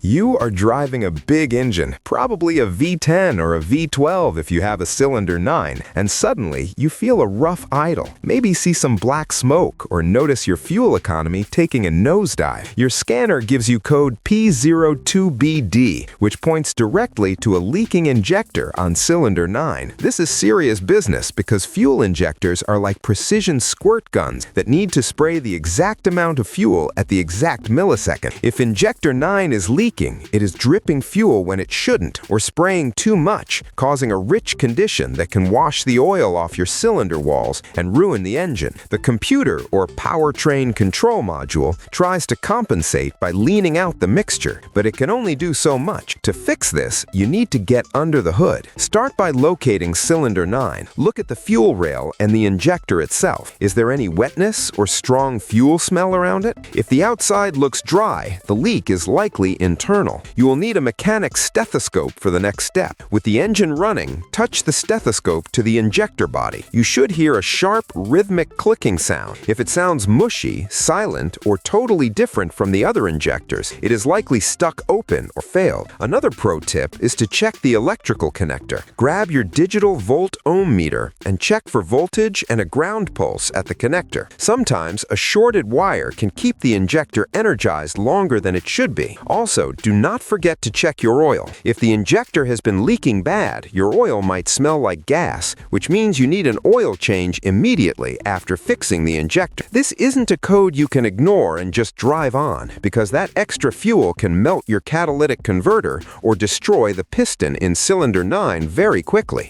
You are driving a big engine, probably a V10 or a V12 if you have a cylinder 9, and suddenly you feel a rough idle. Maybe see some black smoke or notice your fuel economy taking a nosedive. Your scanner gives you code P02BD, which points directly to a leaking injector on cylinder 9. This is serious business because fuel injectors are like precision squirt guns that need to spray the exact amount of fuel at the exact millisecond. If injector 9 is leaking, it is dripping fuel when it shouldn't, or spraying too much, causing a rich condition that can wash the oil off your cylinder walls and ruin the engine. The computer, or powertrain control module, tries to compensate by leaning out the mixture, but it can only do so much. To fix this, you need to get under the hood. Start by locating cylinder 9. Look at the fuel rail and the injector itself. Is there any wetness or strong fuel smell around it? If the outside looks dry, the leak is likely internal. You will need a mechanic's stethoscope for the next step. With the engine running, touch the stethoscope to the injector body. You should hear a sharp, rhythmic clicking sound. If it sounds mushy, silent, or totally different from the other injectors, it is likely stuck open or failed. Another pro tip is to check the electrical connector. Grab your digital volt-ohm meter and check for voltage and a ground pulse at the connector. Sometimes a shorted wire can keep the injector energized longer than it should be. Also, do not forget to check your oil. If the injector has been leaking bad, your oil might smell like gas, which means you need an oil change immediately after fixing the injector. This isn't a code you can ignore and just drive on, because that extra fuel can melt your catalytic converter or destroy the piston in cylinder 9 very quickly.